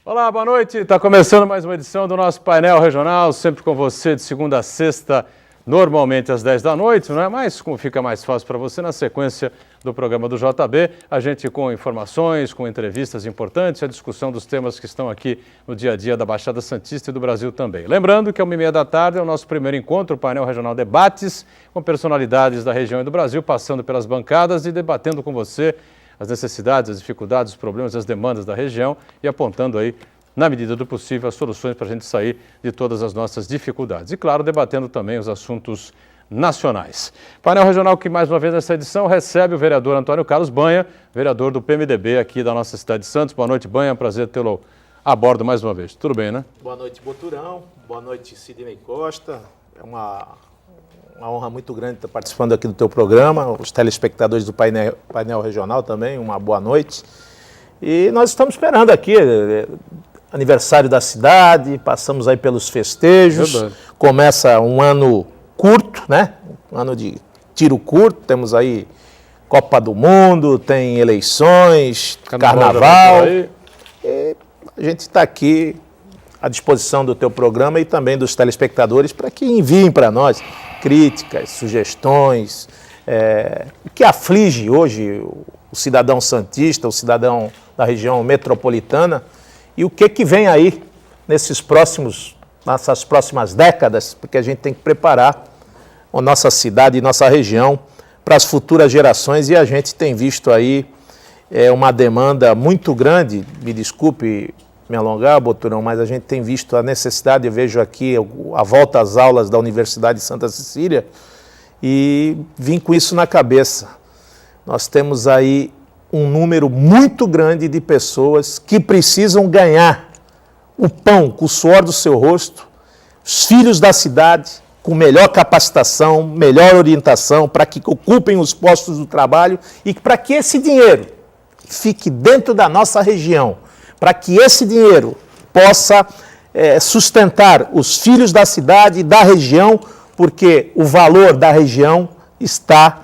Olá, boa noite. Está começando mais uma edição do nosso painel regional, sempre com você de segunda a sexta, normalmente às 10 da noite, não é? Mas como fica mais fácil para você, na sequência do programa do JB, a gente com informações, com entrevistas importantes, a discussão dos temas que estão aqui no dia a dia da Baixada Santista e do Brasil também. Lembrando que 1h30 da tarde é o nosso primeiro encontro, o painel regional Debates, com personalidades da região e do Brasil, passando pelas bancadas e debatendo com você as necessidades, as dificuldades, os problemas, as demandas da região e apontando aí, na medida do possível, as soluções para a gente sair de todas as nossas dificuldades. E, claro, debatendo também os assuntos nacionais. Painel regional que, mais uma vez, nessa edição, recebe o vereador Antônio Carlos Banha, vereador do PMDB aqui da nossa cidade de Santos. Boa noite, Banha. Prazer tê-lo a bordo mais uma vez. Tudo bem, né? Boa noite, Boturão. Boa noite, Sidney Costa. É uma honra muito grande estar participando aqui do teu programa. Os telespectadores do painel regional também, uma boa noite. E nós estamos esperando aqui, aniversário da cidade, passamos aí pelos festejos. Verdade. Começa um ano curto, né? Um ano de tiro curto, temos aí Copa do Mundo, tem eleições, Carnaval. E a gente está aqui à disposição do teu programa e também dos telespectadores para que enviem para nós críticas, sugestões, o que aflige hoje o cidadão santista, o cidadão da região metropolitana e o que vem aí nessas próximas décadas, porque a gente tem que preparar a nossa cidade e nossa região para as futuras gerações e a gente tem visto aí uma demanda muito grande, me desculpe me alongar, Boturão, mas a gente tem visto a necessidade, eu vejo aqui a volta às aulas da Universidade de Santa Cecília e vim com isso na cabeça. Nós temos aí um número muito grande de pessoas que precisam ganhar o pão com o suor do seu rosto, os filhos da cidade, com melhor capacitação, melhor orientação, para que ocupem os postos do trabalho e para que esse dinheiro fique dentro da nossa região, para que esse dinheiro possa sustentar os filhos da cidade e da região, porque o valor da região está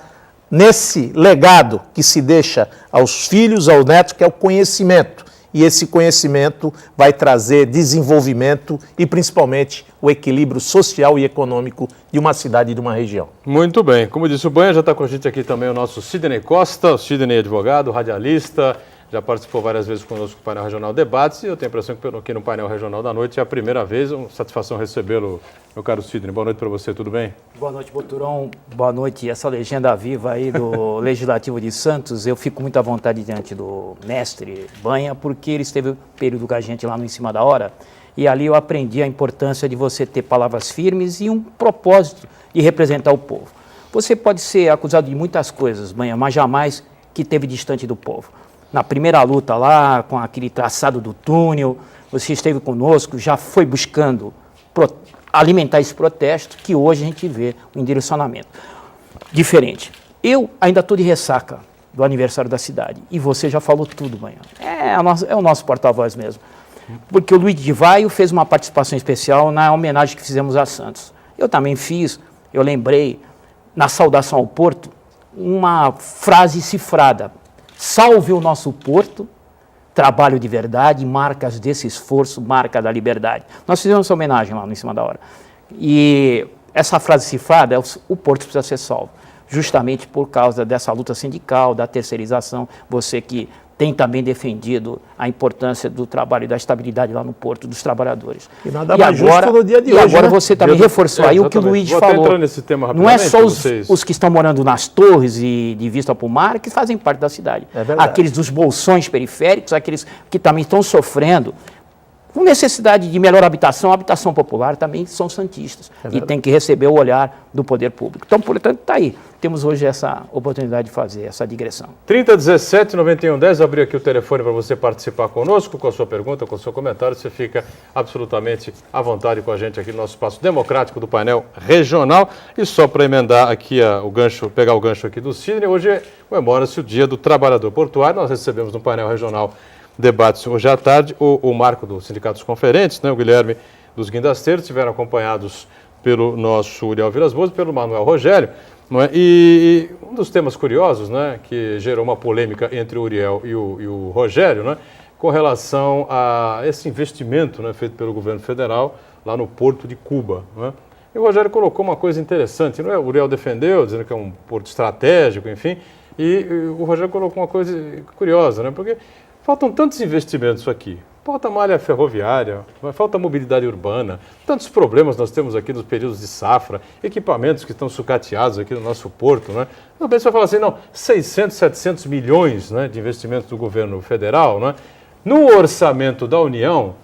nesse legado que se deixa aos filhos, aos netos, que é o conhecimento. E esse conhecimento vai trazer desenvolvimento e, principalmente, o equilíbrio social e econômico de uma cidade e de uma região. Muito bem. Como disse o Banha, já está com a gente aqui também o nosso Sidney Costa, o Sidney advogado, radialista, já participou várias vezes conosco do painel regional Debates e eu tenho a impressão que aqui no painel regional da noite é a primeira vez. Uma satisfação recebê-lo, meu caro Sidney. Boa noite para você, tudo bem? Boa noite, Boturão. Boa noite, essa legenda viva aí do Legislativo de Santos. Eu fico muito à vontade diante do mestre Banha, porque ele esteve um período com a gente lá no Em Cima da Hora e ali eu aprendi a importância de você ter palavras firmes e um propósito de representar o povo. Você pode ser acusado de muitas coisas, Banha, mas jamais que esteve distante do povo. Na primeira luta lá, com aquele traçado do túnel, você esteve conosco, já foi buscando alimentar esse protesto, que hoje a gente vê o endirecionamento diferente. Eu ainda estou de ressaca do aniversário da cidade, e você já falou tudo, Banha. É o nosso porta-voz mesmo. Porque o Luiz de Vaio fez uma participação especial na homenagem que fizemos a Santos. Eu também fiz, eu lembrei, na saudação ao Porto, uma frase cifrada. Salve o nosso Porto, trabalho de verdade, marcas desse esforço, marca da liberdade. Nós fizemos essa homenagem lá no Em Cima da Hora. E essa frase cifrada é o Porto precisa ser salvo, justamente por causa dessa luta sindical, da terceirização, você que tem também defendido a importância do trabalho e da estabilidade lá no Porto, dos trabalhadores. E nada mais justo no dia de hoje, agora né? você também reforçou aí o que o Luiz falou. Nesse tema não é só os que estão morando nas torres e de vista para o mar que fazem parte da cidade. É verdade. Aqueles dos bolsões periféricos, aqueles que também estão sofrendo com necessidade de melhor habitação, habitação popular também são santistas e tem que receber o olhar do poder público. Então, portanto, está aí. Temos hoje essa oportunidade de fazer essa digressão. 3017-9110, abri aqui o telefone para você participar conosco, com a sua pergunta, com o seu comentário. Você fica absolutamente à vontade com a gente aqui no nosso espaço democrático do painel regional. E só para emendar aqui o gancho, pegar o gancho aqui do Sidney, hoje comemora-se o Dia do Trabalhador Portuário. Nós recebemos no painel regional Debates hoje à tarde o Marco do Sindicato dos Conferentes, né, o Guilherme dos Guindasteiros, estiveram acompanhados pelo nosso Uriel Vilas Boas e pelo Manuel Rogério. Não é? E um dos temas curiosos, né, que gerou uma polêmica entre o Uriel e o Rogério, né, com relação a esse investimento, né, feito pelo governo federal lá no Porto de Cuba, né? E o Rogério colocou uma coisa interessante, não é? O Uriel defendeu, dizendo que é um porto estratégico, enfim, e o Rogério colocou uma coisa curiosa, né? Porque faltam tantos investimentos aqui. Falta malha ferroviária, falta mobilidade urbana, tantos problemas nós temos aqui nos períodos de safra, equipamentos que estão sucateados aqui no nosso porto, né? Não pensa falar assim, não, 600, 700 milhões, né, de investimentos do governo federal, né? No orçamento da União,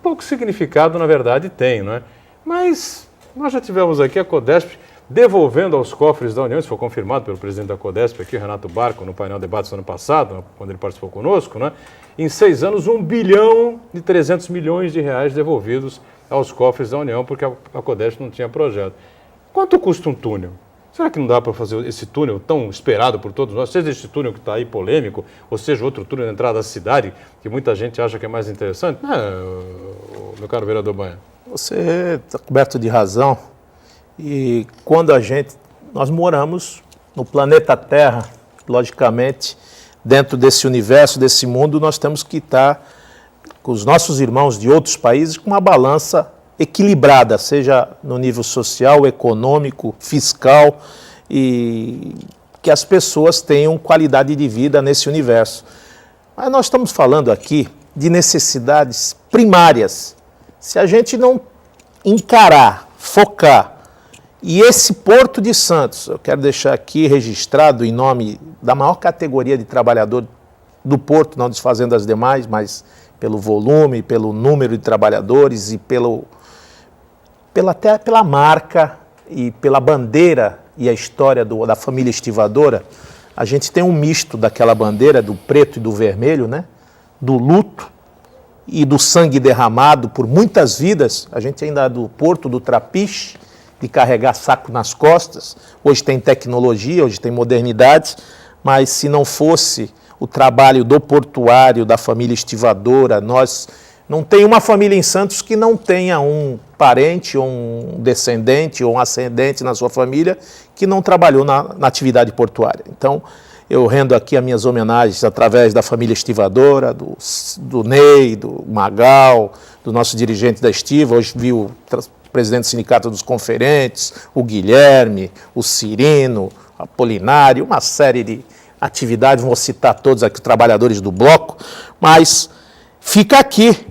pouco significado, na verdade, tem, não é? Mas nós já tivemos aqui a Codesp devolvendo aos cofres da União, isso foi confirmado pelo presidente da Codesp aqui, Renato Barco, no painel Debates ano passado, quando ele participou conosco, né? Em 6 anos, 1 bilhão e 300 milhões de reais devolvidos aos cofres da União, porque a Codesp não tinha projeto. Quanto custa um túnel? Será que não dá para fazer esse túnel tão esperado por todos nós, seja esse túnel que está aí polêmico, ou seja outro túnel na entrada da cidade, que muita gente acha que é mais interessante? Meu caro vereador Banha. Você está coberto de razão. E quando nós moramos no planeta Terra, logicamente, dentro desse universo, desse mundo, nós temos que estar com os nossos irmãos de outros países com uma balança equilibrada, seja no nível social, econômico, fiscal, e que as pessoas tenham qualidade de vida nesse universo. Mas nós estamos falando aqui de necessidades primárias. Se a gente não encarar, focar, e esse Porto de Santos, eu quero deixar aqui registrado em nome da maior categoria de trabalhador do Porto, não desfazendo as demais, mas pelo volume, pelo número de trabalhadores e até pela marca e pela bandeira e a história da família estivadora, a gente tem um misto daquela bandeira, do preto e do vermelho, né? Do luto e do sangue derramado por muitas vidas. A gente ainda é do Porto do Trapiche, de carregar saco nas costas. Hoje tem tecnologia, hoje tem modernidade, mas se não fosse o trabalho do portuário, da família estivadora, não tem uma família em Santos que não tenha um parente, ou um descendente, ou um ascendente na sua família que não trabalhou na atividade portuária. Então, eu rendo aqui as minhas homenagens através da família estivadora, do Ney, do Magal, do nosso dirigente da Estiva. Hoje vi o presidente do Sindicato dos Conferentes, o Guilherme, o Cirino, o Apolinário, uma série de atividades, vou citar todos aqui, os trabalhadores do bloco, mas fica aqui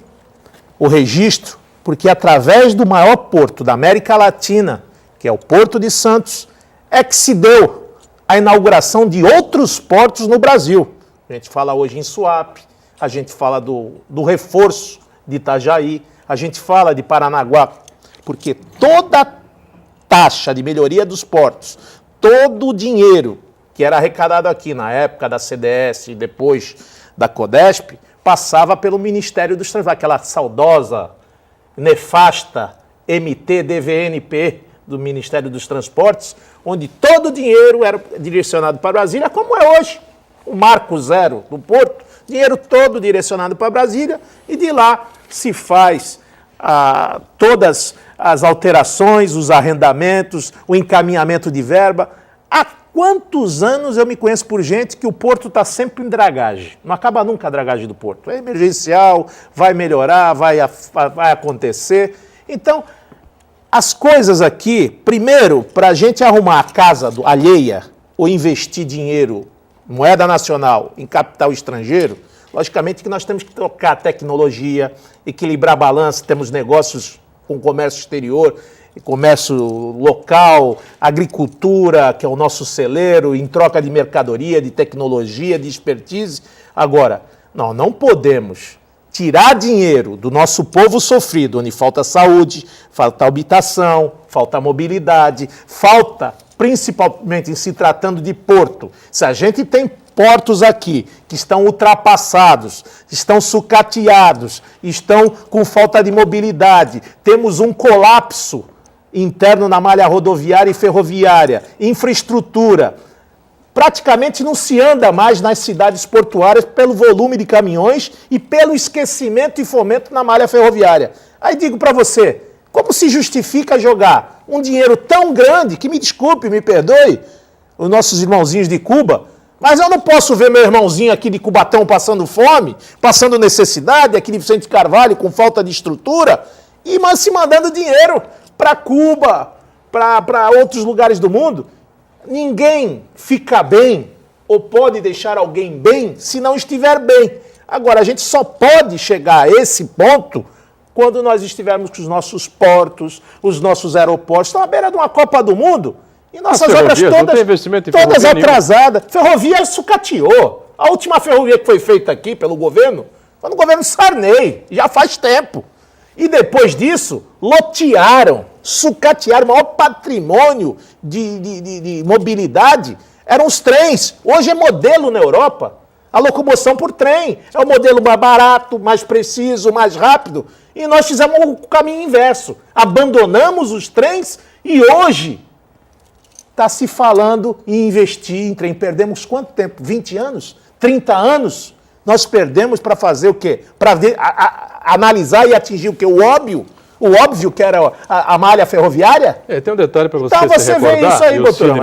o registro, porque através do maior porto da América Latina, que é o Porto de Santos, é que se deu a inauguração de outros portos no Brasil. A gente fala hoje em Suape, a gente fala do reforço de Itajaí, a gente fala de Paranaguá, porque toda taxa de melhoria dos portos, todo o dinheiro que era arrecadado aqui na época da CDS e depois da Codesp, passava pelo Ministério dos Transportes, aquela saudosa, nefasta MT-DVNP do Ministério dos Transportes, onde todo o dinheiro era direcionado para Brasília, como é hoje, o Marco Zero do Porto, dinheiro todo direcionado para Brasília, e de lá se faz todas as alterações, os arrendamentos, o encaminhamento de verba. Há quantos anos eu me conheço por gente que o Porto está sempre em dragagem? Não acaba nunca a dragagem do Porto. É emergencial, vai melhorar, vai acontecer. Então, as coisas aqui, primeiro, para a gente arrumar a casa alheia ou investir dinheiro, moeda nacional, em capital estrangeiro, logicamente que nós temos que trocar tecnologia, equilibrar a balança, temos negócios com comércio exterior, comércio local, agricultura, que é o nosso celeiro, em troca de mercadoria, de tecnologia, de expertise. Agora, não podemos tirar dinheiro do nosso povo sofrido, onde falta saúde, falta habitação, falta mobilidade, falta, principalmente em se tratando de porto. Se a gente tem portos aqui que estão ultrapassados, estão sucateados, estão com falta de mobilidade, temos um colapso interno na malha rodoviária e ferroviária, infraestrutura. Praticamente não se anda mais nas cidades portuárias pelo volume de caminhões e pelo esquecimento e fomento na malha ferroviária. Aí digo para você, como se justifica jogar um dinheiro tão grande, que me desculpe, me perdoe, os nossos irmãozinhos de Cuba, Mas eu não posso ver meu irmãozinho aqui de Cubatão passando fome, passando necessidade, aqui de Vicente Carvalho com falta de estrutura, e se mandando dinheiro para Cuba, para outros lugares do mundo. Ninguém fica bem ou pode deixar alguém bem se não estiver bem. Agora, a gente só pode chegar a esse ponto quando nós estivermos com os nossos portos, os nossos aeroportos, estão à beira de uma Copa do Mundo, e nossas obras todas atrasadas. Ferrovia sucateou. A última ferrovia que foi feita aqui pelo governo foi no governo Sarney, já faz tempo. E depois disso, lotearam, sucatearam, o maior patrimônio de mobilidade eram os trens. Hoje é modelo na Europa, a locomoção por trem. É o modelo mais barato, mais preciso, mais rápido. E nós fizemos o caminho inverso. Abandonamos os trens e hoje está se falando em investir em trem. Perdemos quanto tempo? 20 anos? 30 anos? Nós perdemos para fazer o quê? Para analisar e atingir o quê? O óbvio que era a malha ferroviária? Tem um detalhe para você então, você vê isso aí, doutor.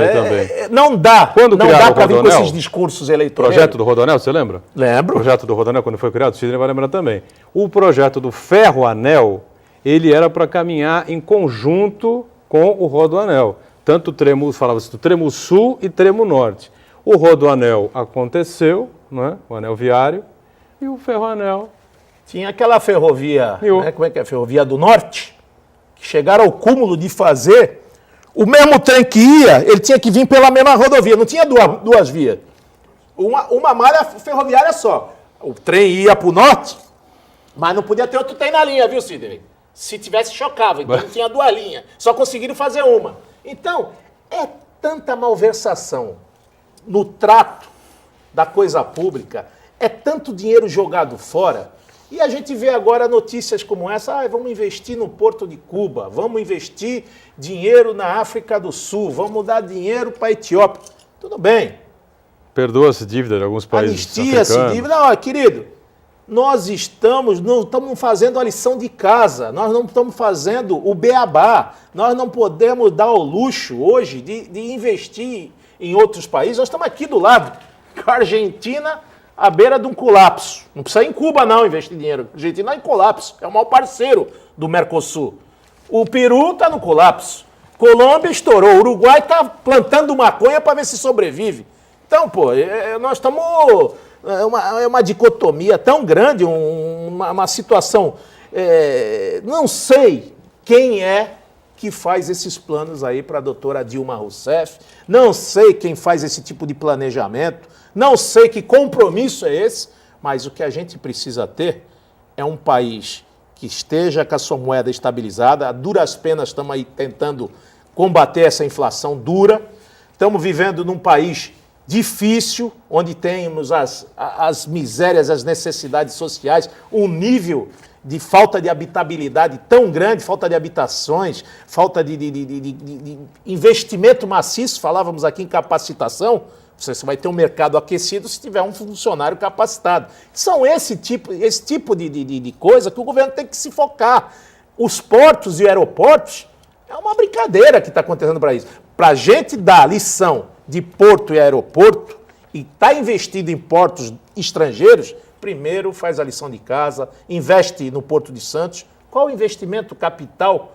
Não dá para vir com Rodonel, esses discursos eleitorais. Projeto do Rodonel, você lembra? Lembro. O projeto do Rodonel, quando foi criado, o Sidney vai lembrar também. O projeto do Ferroanel, ele era para caminhar em conjunto com o Rodoanel. Tanto falava-se do Tremo Sul e Tremo Norte. O Rodoanel aconteceu, né, o anel viário, e o Ferroanel. Tinha aquela ferrovia, né, como é que é? Ferrovia do Norte, que chegaram ao cúmulo de fazer o mesmo trem que ia, ele tinha que vir pela mesma rodovia, não tinha duas vias. Uma malha ferroviária só. O trem ia para o norte, mas não podia ter outro trem na linha, viu, Sidney? Se tivesse, chocava, então não tinha duas linhas. Só conseguiram fazer uma. Então, é tanta malversação no trato da coisa pública, é tanto dinheiro jogado fora, e a gente vê agora notícias como essa, vamos investir no Porto de Cuba, vamos investir dinheiro na África do Sul, vamos dar dinheiro para a Etiópia. Tudo bem. Perdoa-se dívida de alguns países Anistia-se dívida. Não, querido, nós não estamos fazendo a lição de casa, nós não estamos fazendo o beabá, nós não podemos dar o luxo hoje de investir em outros países. Nós estamos aqui do lado, com a Argentina à beira de um colapso. Não precisa ir em Cuba não investir dinheiro, a Argentina está em colapso, é o maior parceiro do Mercosul. O Peru está no colapso, Colômbia estourou, o Uruguai está plantando maconha para ver se sobrevive. Então, nós estamos... É uma dicotomia tão grande, uma situação... não sei quem é que faz esses planos aí para a doutora Dilma Rousseff, não sei quem faz esse tipo de planejamento, não sei que compromisso é esse, mas o que a gente precisa ter é um país que esteja com a sua moeda estabilizada, a duras penas estamos aí tentando combater essa inflação dura, estamos vivendo num país difícil, onde temos as misérias, as necessidades sociais, um nível de falta de habitabilidade tão grande, falta de habitações, falta de investimento maciço, falávamos aqui em capacitação, você vai ter um mercado aquecido se tiver um funcionário capacitado. São esse tipo de coisa que o governo tem que se focar. Os portos e aeroportos é uma brincadeira que está acontecendo para isso. Para a gente dar lição de porto e aeroporto e está investido em portos estrangeiros, primeiro faz a lição de casa, investe no Porto de Santos. Qual o investimento capital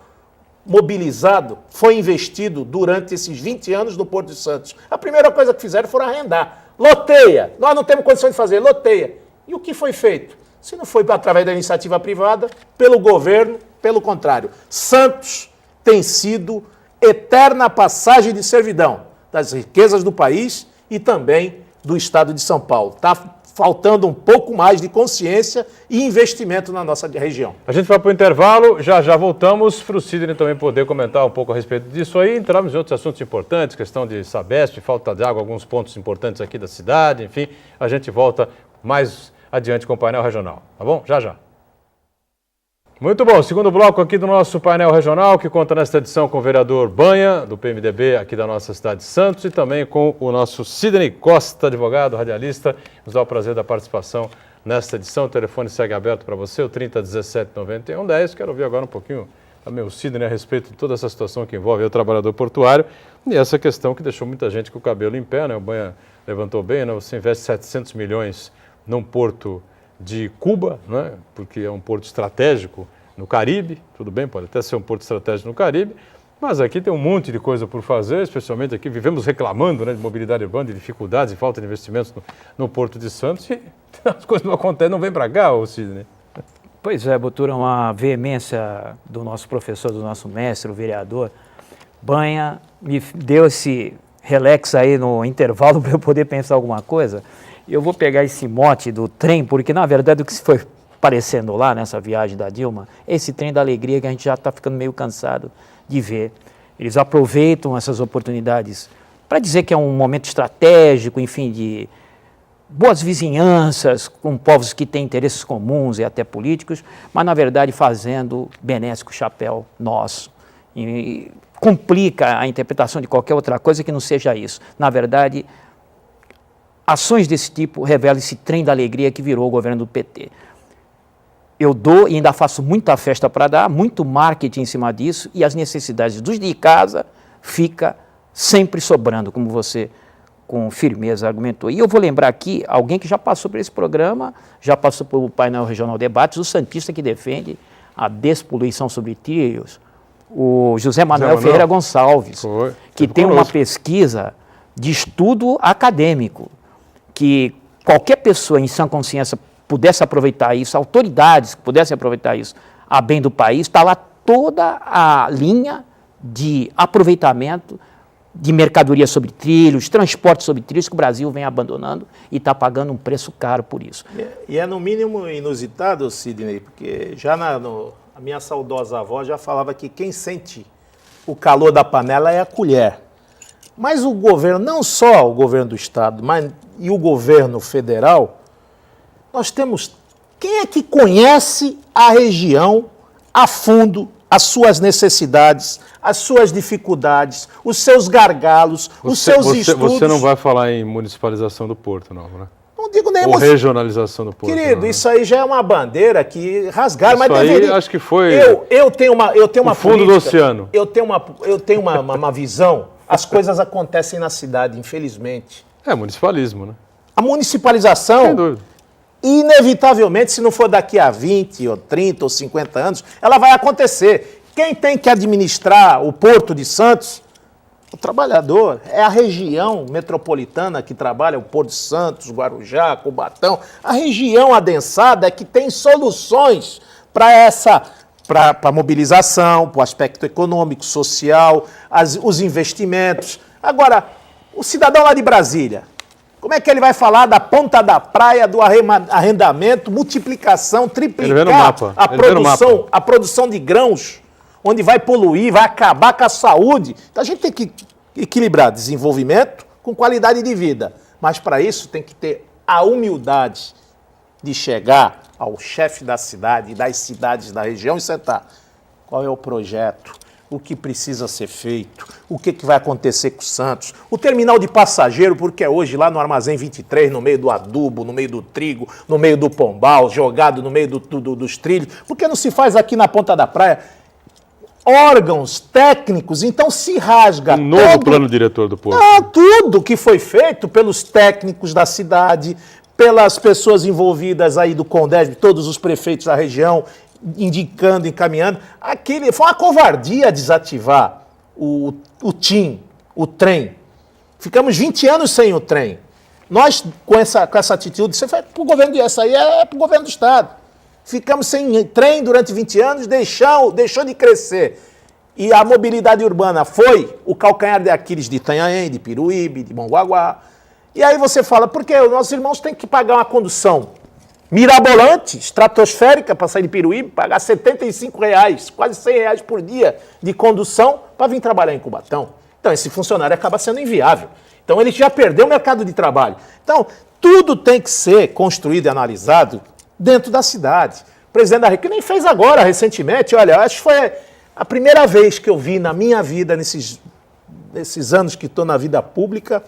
mobilizado foi investido durante esses 20 anos no Porto de Santos? A primeira coisa que fizeram foi arrendar. Loteia. Nós não temos condições de fazer. Loteia. E o que foi feito? Se não foi através da iniciativa privada, pelo governo, pelo contrário. Santos tem sido eterna passagem de servidão das riquezas do país e também do estado de São Paulo. Está faltando um pouco mais de consciência e investimento na nossa região. A gente vai para o intervalo, já voltamos para o Sidney também poder comentar um pouco a respeito disso aí. Entramos em outros assuntos importantes, questão de Sabesp, falta de água, alguns pontos importantes aqui da cidade, enfim. A gente volta mais adiante com o painel regional, tá bom? Já. Muito bom, segundo bloco aqui do nosso painel regional, que conta nesta edição com o vereador Banha, do PMDB aqui da nossa cidade de Santos, e também com o nosso Sidney Costa, advogado, radialista. Nos dá o prazer da participação nesta edição. O telefone segue aberto para você, o 3017-9110. Quero ouvir agora um pouquinho também o Sidney a respeito de toda essa situação que envolve o trabalhador portuário e essa questão que deixou muita gente com o cabelo em pé, né? O Banha levantou bem, né? Você investe 700 milhões num porto de Cuba, né? Porque é um porto estratégico no Caribe, tudo bem, pode até ser um porto estratégico no Caribe, mas aqui tem um monte de coisa por fazer, especialmente aqui vivemos reclamando, né, de mobilidade urbana, de dificuldades e falta de investimentos no Porto de Santos e as coisas não acontecem, não vem para cá, ô Sidney. Pois é, Botura, uma veemência do nosso professor, do nosso mestre, o vereador Banha, me deu esse relax aí no intervalo para eu poder pensar alguma coisa. Eu vou pegar esse mote do trem, porque na verdade o que se foi aparecendo lá nessa viagem da Dilma, esse trem da alegria que a gente já está ficando meio cansado de ver. Eles aproveitam essas oportunidades para dizer que é um momento estratégico, enfim, de boas vizinhanças com povos que têm interesses comuns e até políticos, mas na verdade fazendo benéfico chapéu nosso. E complica a interpretação de qualquer outra coisa que não seja isso. Na verdade, ações desse tipo revelam esse trem da alegria que virou o governo do PT. Eu dou e ainda faço muita festa para dar, muito marketing em cima disso, e as necessidades dos de casa fica sempre sobrando, como você com firmeza argumentou. E eu vou lembrar aqui alguém que já passou por esse programa, já passou pelo painel regional debates, o santista que defende a despoluição sobre trilhos, o José Manuel Ferreira Gonçalves, que tem uma pesquisa de estudo acadêmico, que qualquer pessoa em sã consciência pudesse aproveitar isso, autoridades que pudessem aproveitar isso a bem do país, está lá toda a linha de aproveitamento de mercadoria sobre trilhos, transporte sobre trilhos que o Brasil vem abandonando e está pagando um preço caro por isso. E é no mínimo inusitado, Sidney, porque já a minha saudosa avó já falava que quem sente o calor da panela é a colher. Mas o governo, não só o governo do Estado, mas e o governo federal, nós temos... Quem é que conhece a região a fundo, as suas necessidades, as suas dificuldades, os seus gargalos, os seus estudos? Você não vai falar em municipalização do Porto, não, né? Não digo nem... Ou regionalização do Porto. Querido, não, isso aí já é uma bandeira que rasgaram, mas aí deveria... acho que foi... Eu tenho uma o fundo política, do oceano. Eu tenho uma visão, as coisas acontecem na cidade, infelizmente. É municipalismo, né? A municipalização... Sem dúvida. Inevitavelmente, se não for daqui a 20, ou 30, ou 50 anos, ela vai acontecer. Quem tem que administrar o Porto de Santos? O trabalhador. É a região metropolitana que trabalha, o Porto de Santos, Guarujá, Cubatão. A região adensada é que tem soluções para a mobilização, para o aspecto econômico, social, os investimentos. Agora, o cidadão lá de Brasília, como é que ele vai falar da ponta da praia, do arrendamento, multiplicação, triplicar a produção de grãos, onde vai poluir, vai acabar com a saúde? Então a gente tem que equilibrar desenvolvimento com qualidade de vida. Mas para isso tem que ter a humildade de chegar ao chefe da cidade e das cidades da região e sentar. Qual é o projeto? O que precisa ser feito, o que vai acontecer com o Santos, o terminal de passageiro, porque é hoje lá no Armazém 23, no meio do adubo, no meio do trigo, no meio do pombal, jogado no meio dos trilhos, por que não se faz aqui na ponta da praia? Órgãos técnicos, então se rasga um novo plano diretor do Porto. Tudo que foi feito pelos técnicos da cidade, pelas pessoas envolvidas aí do CONDESB, todos os prefeitos da região, indicando, encaminhando. Foi uma covardia desativar o TIM, o trem. Ficamos 20 anos sem o trem. Nós, com essa atitude, você foi para o governo, essa aí é para o governo do Estado. Ficamos sem trem durante 20 anos, deixou de crescer. E a mobilidade urbana foi o calcanhar de Aquiles de Itanhaém, de Piruíbe, de Mongaguá. E aí você fala, porque os nossos irmãos têm que pagar uma condução mirabolante, estratosférica, para sair de Piruíbe, pagar R$75, quase R$100 por dia de condução para vir trabalhar em Cubatão. Então, esse funcionário acaba sendo inviável. Então, ele já perdeu o mercado de trabalho. Então, tudo tem que ser construído e analisado dentro da cidade. O presidente da República nem fez agora, recentemente, olha, acho que foi a primeira vez que eu vi na minha vida, nesses anos que estou na vida pública,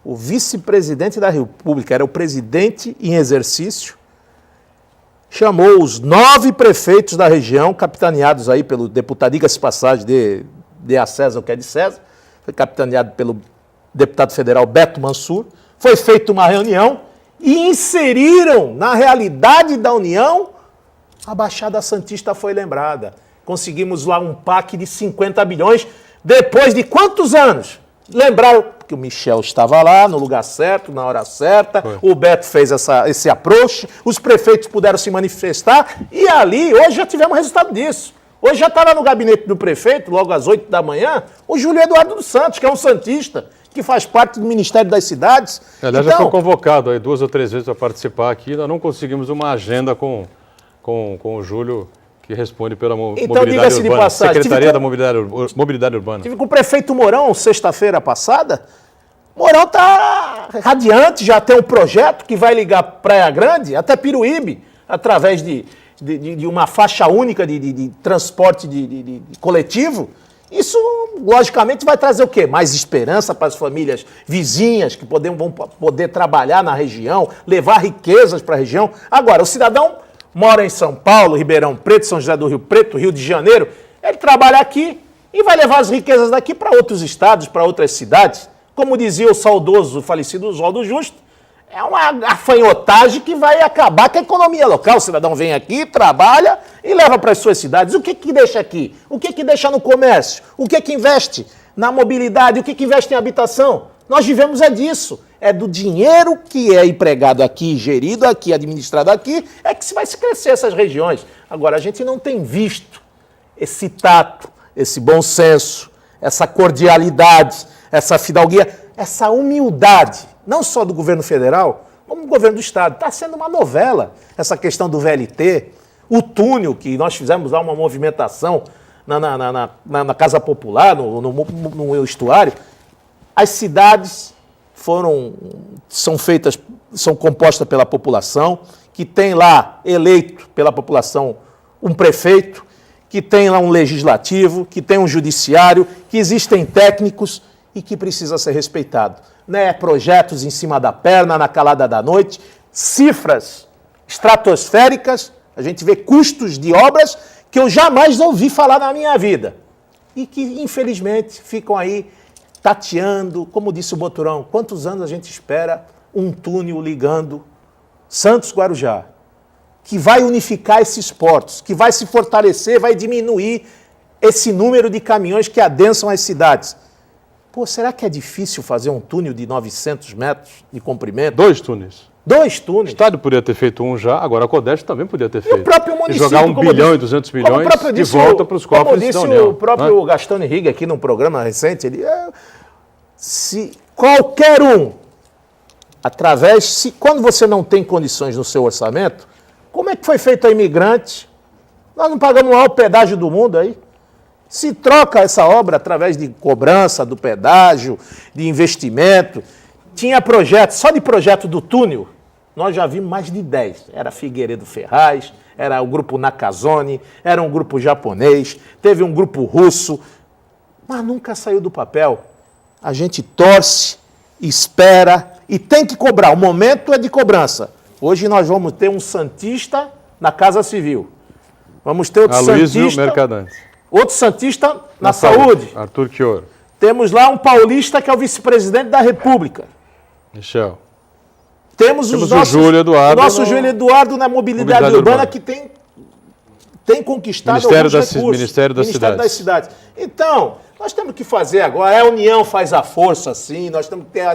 o vice-presidente da República, era o presidente em exercício, chamou os 9 prefeitos da região, capitaneados aí pelo deputado, diga-se passagem, de a César o que é de César, foi capitaneado pelo deputado federal Beto Mansur, foi feita uma reunião e inseriram na realidade da União, a Baixada Santista foi lembrada. Conseguimos lá um PAC de 50 bilhões, depois de quantos anos? Lembraram que o Michel estava lá, no lugar certo, na hora certa, o Beto fez esse approach, os prefeitos puderam se manifestar, e ali, hoje já tivemos resultado disso. Hoje já está lá no gabinete do prefeito, logo às 8 da manhã, o Júlio Eduardo dos Santos, que é um santista, que faz parte do Ministério das Cidades. Aliás, já foi convocado aí 2 ou 3 vezes para participar aqui, nós não conseguimos uma agenda com o Júlio, que responde pela mobilidade urbana, passagem, Secretaria da Mobilidade Urbana. Tive com o prefeito Mourão, sexta-feira passada. Mourão está radiante, já tem um projeto que vai ligar Praia Grande até Piruíbe, através de uma faixa única de transporte de coletivo. Isso, logicamente, vai trazer o quê? Mais esperança para as famílias vizinhas que vão poder trabalhar na região, levar riquezas para a região. Agora, o cidadão mora em São Paulo, Ribeirão Preto, São José do Rio Preto, Rio de Janeiro, ele trabalha aqui e vai levar as riquezas daqui para outros estados, para outras cidades. Como dizia o saudoso, falecido Oswaldo Justo, é uma gafanhotagem que vai acabar com a economia local. O cidadão vem aqui, trabalha e leva para as suas cidades. O que deixa aqui? O que deixa no comércio? O que investe na mobilidade? O que investe em habitação? Nós vivemos disso. É do dinheiro que é empregado aqui, gerido aqui, administrado aqui, é que vai se crescer essas regiões. Agora, a gente não tem visto esse tato, esse bom senso, essa cordialidade, essa fidalguia, essa humildade, não só do governo federal, como do governo do estado. Está sendo uma novela essa questão do VLT, o túnel, que nós fizemos lá uma movimentação na Casa Popular, no estuário. As cidades são compostas pela população, que tem lá eleito pela população um prefeito, que tem lá um legislativo, que tem um judiciário, que existem técnicos e que precisa ser respeitado. Não é projetos em cima da perna, na calada da noite, cifras estratosféricas, a gente vê custos de obras que eu jamais ouvi falar na minha vida e que, infelizmente, ficam aí tateando, como disse o Boturão, quantos anos a gente espera um túnel ligando Santos-Guarujá, que vai unificar esses portos, que vai se fortalecer, vai diminuir esse número de caminhões que adensam as cidades. Pô, será que é difícil fazer um túnel de 900 metros de comprimento? 2 túneis. 2 túneis. O Estado poderia ter feito um já, agora a Codeste também poderia ter feito. E o próprio município... E jogar 1 bilhão e 200 milhões de volta para os cofres da União. Como disse o próprio Gastão Henrique aqui num programa recente, se qualquer um, quando você não tem condições no seu orçamento, como é que foi feito a imigrante? Nós não pagamos o maior pedágio do mundo aí. Se troca essa obra através de cobrança do pedágio, de investimento. Tinha projeto, só de projeto do túnel, nós já vimos mais de 10. Era Figueiredo Ferraz, era o grupo Nakazone, era um grupo japonês, teve um grupo russo, mas nunca saiu do papel. A gente torce, espera e tem que cobrar. O momento é de cobrança. Hoje nós vamos ter um santista na Casa Civil. Vamos ter outro santista... Mercadante. Outro santista na saúde. Arthur Chioro. Temos lá um paulista que é o vice-presidente da República. Michel. Temos o Júlio Eduardo. O nosso Júlio Eduardo na mobilidade urbana que tem conquistado Ministério alguns recursos. Ministério das Cidades. Então, nós temos que fazer agora. A união faz a força, sim. Nós temos que ter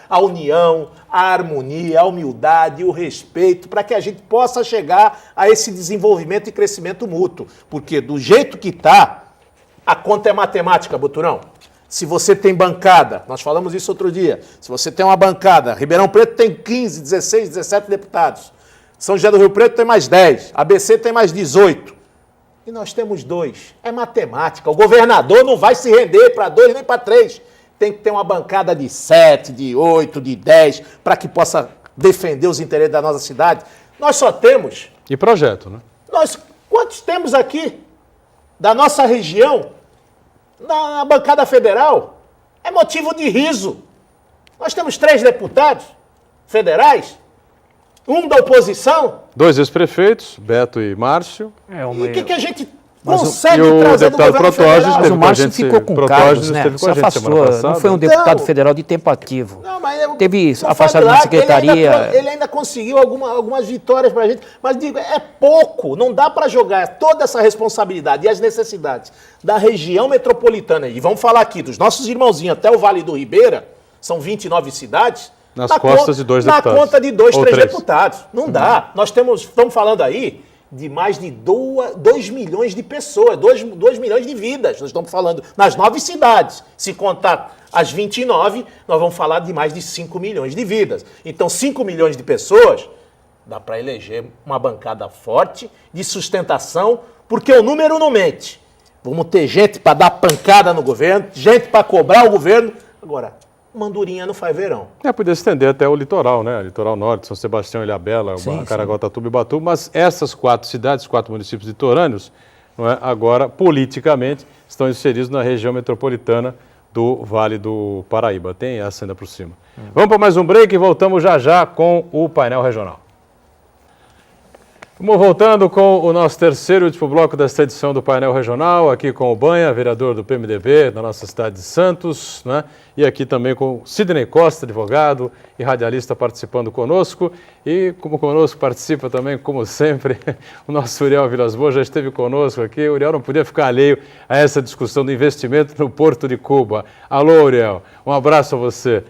a união, a harmonia, a humildade, o respeito, para que a gente possa chegar a esse desenvolvimento e crescimento mútuo. Porque do jeito que está, a conta é matemática, Boturão. Se você tem bancada, nós falamos isso outro dia, se você tem uma bancada, Ribeirão Preto tem 15, 16, 17 deputados, São José do Rio Preto tem mais 10, ABC tem mais 18, e nós temos 2. É matemática. O governador não vai se render para 2 nem para 3. Tem que ter uma bancada de 7, de 8, de 10, para que possa defender os interesses da nossa cidade. Nós só temos... E projeto, né? Quantos temos aqui da nossa região na bancada federal? É motivo de riso. Nós temos 3 deputados federais. Um da oposição? 2 ex-prefeitos, Beto e Márcio. E o que a gente E consegue o trazer do deputado governo Protógenes federal? Mas teve o com a Márcio gente, ficou com Protógenes cargos, né? esteve com Se a gente semana afastou. Não passada. foi um deputado Então, federal de tempo-ativo. Não, mas Teve não afastado faz da lá, secretaria. Ele ainda conseguiu algumas vitórias pra gente, mas digo, é pouco, não dá para jogar toda essa responsabilidade e as necessidades da região metropolitana. E vamos falar aqui dos nossos irmãozinhos até o Vale do Ribeira, são 29 cidades. Nas costas de 2 deputados. Na conta de 2, Ou 3 3. deputados. Não dá. Nós estamos falando aí de mais de 2 milhões de pessoas, 2 milhões de vidas. Nós estamos falando nas 9 cidades. Se contar as 29, nós vamos falar de mais de 5 milhões de vidas. Então, 5 milhões de pessoas, dá para eleger uma bancada forte, de sustentação, porque o número não mente. Vamos ter gente para dar pancada no governo, gente para cobrar o governo. Agora, Mandurinha não faz verão. Podia estender até o litoral, né? Litoral Norte, São Sebastião, Ilhabela, Caraguatatuba e Ubatuba, mas essas 4 cidades, 4 municípios litorâneos, não é, agora, politicamente, estão inseridos na região metropolitana do Vale do Paraíba. Tem essa ainda por cima. Vamos para mais um break e voltamos já já com o painel regional. Vamos voltando com o nosso terceiro e último bloco desta edição do painel regional, aqui com o Banha, vereador do PMDB da nossa cidade de Santos, né? E aqui também com o Sidney Costa, advogado e radialista, participando conosco. E como conosco participa também, como sempre, o nosso Uriel Vilas Boas já esteve conosco aqui. O Uriel não podia ficar alheio a essa discussão do investimento no Porto de Cuba. Alô, Uriel, um abraço a você.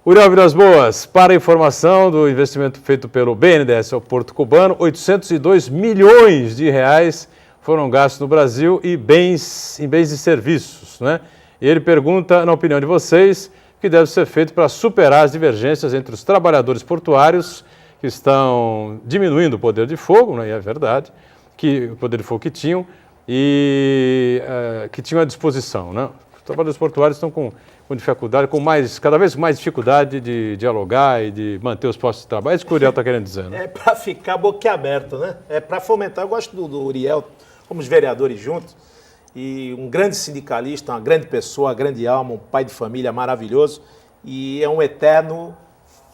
Uriel Vilas Boas, para a informação do investimento feito pelo BNDES ao Porto Cubano, 802 milhões de reais foram gastos no Brasil em bens e serviços, né? E ele pergunta, na opinião de vocês, o que deve ser feito para superar as divergências entre os trabalhadores portuários que estão diminuindo o poder de fogo, né? E é verdade, que o poder de fogo que tinham e que tinham à disposição, né? Os trabalhadores portuários estão com dificuldade, cada vez mais dificuldade de dialogar e de manter os postos de trabalho. É isso que o Uriel está querendo dizer, né? É para ficar boquiaberto, né? É para fomentar. Eu gosto do Uriel, fomos vereadores juntos, e um grande sindicalista, uma grande pessoa, uma grande alma, um pai de família maravilhoso, e é um eterno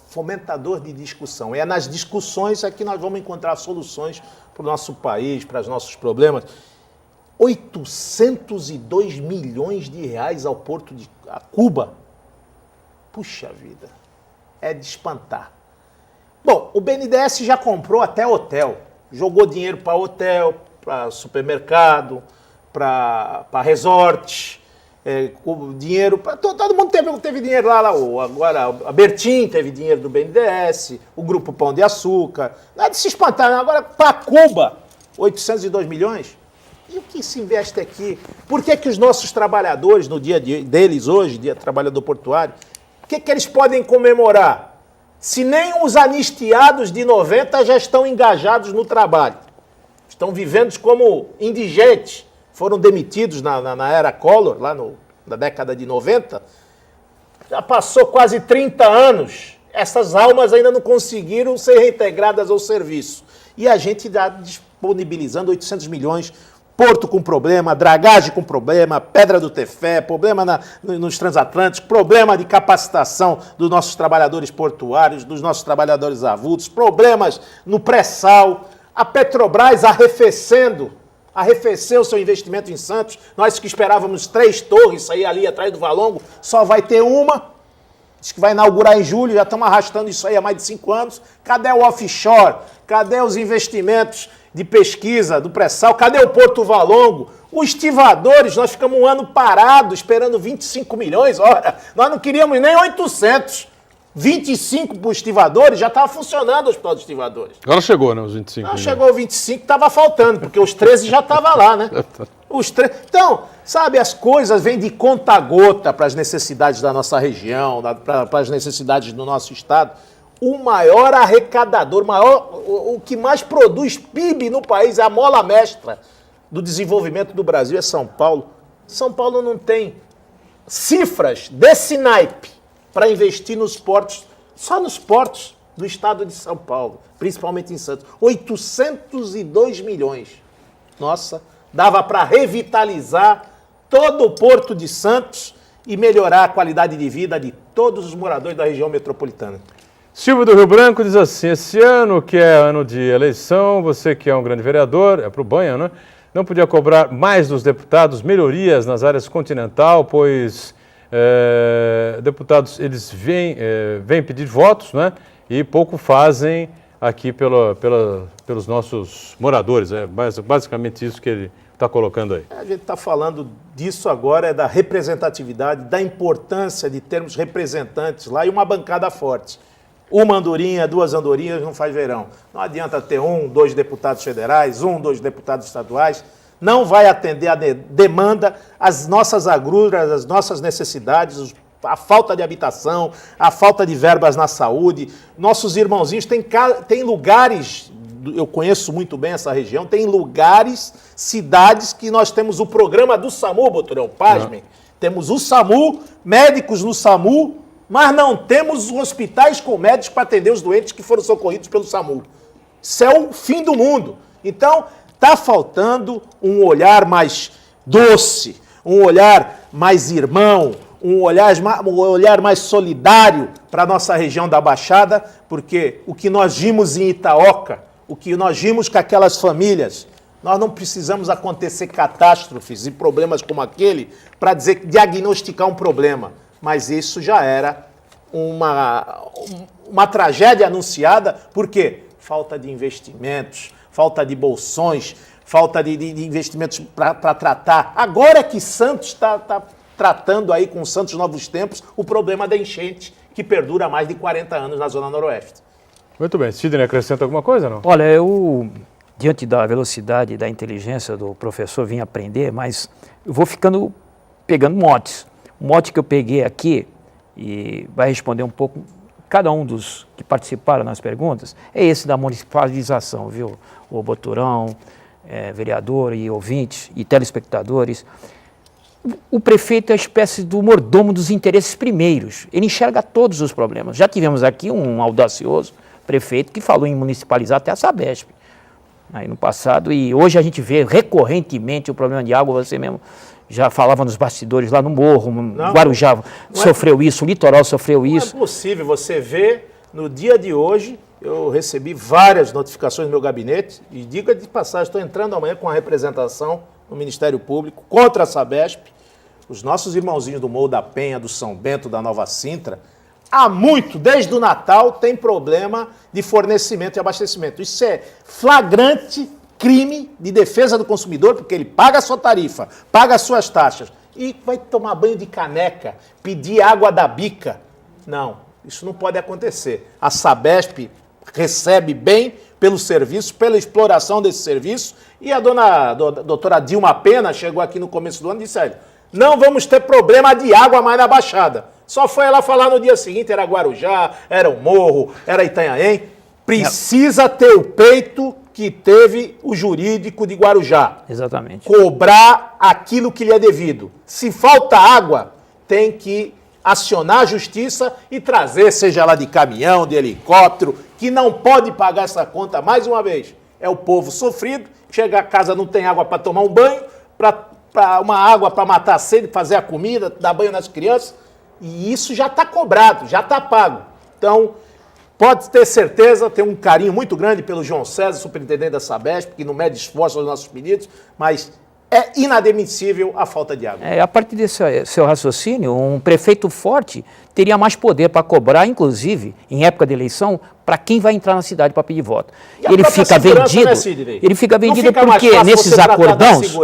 fomentador de discussão. É nas discussões que nós vamos encontrar soluções para o nosso país, para os nossos problemas. 802 milhões de reais ao Porto de Cuba. Puxa vida, é de espantar. Bom, o BNDES já comprou até hotel. Jogou dinheiro para hotel, para supermercado, para resort, dinheiro para... Todo mundo teve dinheiro lá. Agora, a Bertin teve dinheiro do BNDES, o Grupo Pão de Açúcar. Não é de se espantar, não. Agora, para Cuba, 802 milhões. E o que se investe aqui? Por que os nossos trabalhadores, no dia deles hoje, dia trabalhador portuário, o que eles podem comemorar? Se nem os anistiados de 90 já estão engajados no trabalho. Estão vivendo como indigentes. Foram demitidos na era Collor, lá na década de 90. Já passou quase 30 anos. Essas almas ainda não conseguiram ser reintegradas ao serviço. E a gente está disponibilizando 800 milhões. Porto com problema, dragagem com problema, Pedra do Tefé, problema nos transatlânticos, problema de capacitação dos nossos trabalhadores portuários, dos nossos trabalhadores avulsos, problemas no pré-sal, a Petrobras arrefeceu o seu investimento em Santos. Nós que esperávamos 3 torres, aí ali atrás do Valongo, só vai ter uma. Diz que vai inaugurar em julho, já estamos arrastando isso aí há mais de 5 anos. Cadê o offshore? Cadê os investimentos de pesquisa do pré-sal? Cadê o Porto Valongo? Os estivadores, nós ficamos um ano parado esperando 25 milhões. Ora, nós não queríamos nem 800. 25 para os estivadores, já estava funcionando o Hospital dos Estivadores. Agora chegou, né, os 25 Não, milhões. chegou 25, estava faltando, porque os 13 já estavam lá, né? Os 13. Então, sabe, as coisas vêm de conta a gota para as necessidades da nossa região, para as necessidades do nosso estado. O maior arrecadador, o que mais produz PIB no país, é a mola mestra do desenvolvimento do Brasil, é São Paulo. São Paulo não tem cifras desse naipe para investir nos portos, só nos portos do estado de São Paulo, principalmente em Santos. 802 milhões. Nossa, dava para revitalizar todo o Porto de Santos e melhorar a qualidade de vida de todos os moradores da região metropolitana. Silvio do Rio Branco diz assim, esse ano que é ano de eleição, você que é um grande vereador, é para o Banha, né? Não podia cobrar mais dos deputados melhorias nas áreas continental, pois deputados eles vêm pedir votos, né? E pouco fazem aqui pelos nossos moradores. É basicamente isso que ele está colocando aí. A gente está falando disso agora, é da representatividade, da importância de termos representantes lá e uma bancada forte. Uma andorinha, 2 andorinhas não faz verão. Não adianta ter 1, 2 deputados federais, 1, 2 deputados estaduais. Não vai atender a demanda, as nossas agruras, as nossas necessidades, a falta de habitação, a falta de verbas na saúde. Nossos irmãozinhos têm lugares, eu conheço muito bem essa região, tem lugares, cidades que nós temos o programa do SAMU, Boturão, pasmem. Temos o SAMU, médicos no SAMU, mas não temos hospitais com médicos para atender os doentes que foram socorridos pelo SAMU. Isso é o fim do mundo. Então, está faltando um olhar mais doce, um olhar mais irmão, um olhar mais solidário para a nossa região da Baixada, porque o que nós vimos em Itaoca, o que nós vimos com aquelas famílias, nós não precisamos acontecer catástrofes e problemas como aquele para diagnosticar um problema. Mas isso já era uma tragédia anunciada, por quê? Falta de investimentos, falta de bolsões, falta de investimentos para tratar. Agora que Santos está tratando aí com Santos Novos Tempos o problema da enchente, que perdura há mais de 40 anos na Zona Noroeste. Muito bem. Sidney, acrescenta alguma coisa, não? Olha, eu, diante da velocidade e da inteligência do professor, vim aprender, mas eu vou pegando motes. O mote que eu peguei aqui, e vai responder um pouco cada um dos que participaram nas perguntas, é esse da municipalização, viu? O Boturão, vereador e ouvintes e telespectadores. O prefeito é a espécie do mordomo dos interesses primeiros. Ele enxerga todos os problemas. Já tivemos aqui um audacioso prefeito que falou em municipalizar até a Sabesp aí no passado, e hoje a gente vê recorrentemente o problema de água. Você mesmo já falava nos bastidores lá no Morro, Guarujá sofreu isso, o litoral sofreu isso. Não é possível, você vê, no dia de hoje, eu recebi várias notificações no meu gabinete, e diga de passagem, estou entrando amanhã com a representação no Ministério Público contra a Sabesp. Os nossos irmãozinhos do Morro da Penha, do São Bento, da Nova Sintra, há muito, desde o Natal, tem problema de fornecimento e abastecimento. Isso é flagrante crime de defesa do consumidor, porque ele paga a sua tarifa, paga as suas taxas e vai tomar banho de caneca, pedir água da bica. Não, isso não pode acontecer. A Sabesp recebe bem pelo serviço, pela exploração desse serviço, e a doutora Dilma Pena chegou aqui no começo do ano e disse, olha, não vamos ter problema de água mais na Baixada. Só foi ela falar no dia seguinte, era Guarujá, era o Morro, era Itanhaém. Precisa ter o peito que teve o jurídico de Guarujá. Exatamente. Cobrar aquilo que lhe é devido. Se falta água, tem que acionar a justiça e trazer, seja lá de caminhão, de helicóptero, que não pode pagar essa conta mais uma vez. É o povo sofrido, chega a casa, não tem água para tomar um banho, uma água para matar a sede, fazer a comida, dar banho nas crianças, e isso já está cobrado, já está pago. Então, pode ter certeza, tem um carinho muito grande pelo João César, superintendente da Sabesp, que não mede esforço aos nossos pedidos, mas é inadmissível a falta de água. A partir desse seu raciocínio, um prefeito forte teria mais poder para cobrar, inclusive, em época de eleição, para quem vai entrar na cidade para pedir voto. Ele fica vendido, porque nesses acordões,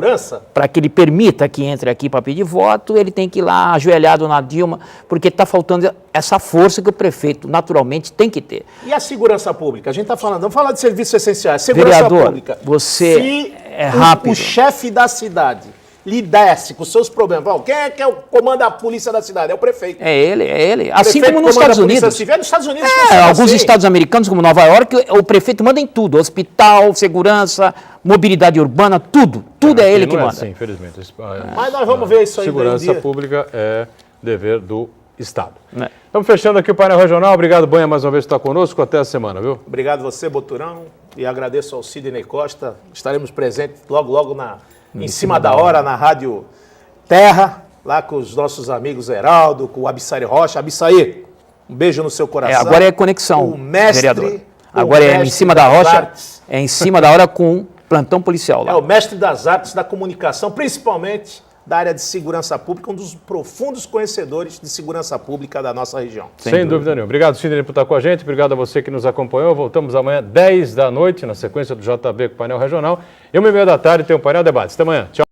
para que ele permita que entre aqui para pedir voto, ele tem que ir lá ajoelhado na Dilma, porque está faltando essa força que o prefeito naturalmente tem que ter. E a segurança pública? A gente está falando, vamos falar de serviços essenciais. Segurança Vereador, pública. Você é rápido. O chefe da cidade lhe desce com os seus problemas. Quem é que comanda a polícia da cidade? É o prefeito. É ele. Assim como nos Estados Unidos. Civil, nos Estados Unidos alguns estados americanos, como Nova York, o prefeito manda em tudo. Hospital, segurança, mobilidade urbana, tudo. Tudo é ele que manda. Sim, infelizmente. Mas nós vamos ver isso aí. Segurança pública é dever do Estado. Estamos fechando aqui o painel regional. Obrigado, Banha, mais uma vez por estar conosco. Até a semana, viu? Obrigado você, Boturão. E agradeço ao Sidney Costa. Estaremos presentes logo em cima da hora, na Rádio Terra, lá com os nossos amigos Heraldo, com o Abissai Rocha. Abissai, Um beijo no seu coração. Agora é conexão, o mestre, vereador. Agora é em cima da rocha, é em cima da hora com plantão policial lá. É o mestre das artes da comunicação, principalmente da área de segurança pública, um dos profundos conhecedores de segurança pública da nossa região. Sem dúvida nenhuma. Obrigado, Sidney, por estar com a gente. Obrigado a você que nos acompanhou. Voltamos amanhã, 10 da noite, na sequência do JB com o painel regional. E 1h30 da tarde tem o painel debates. Até amanhã. Tchau.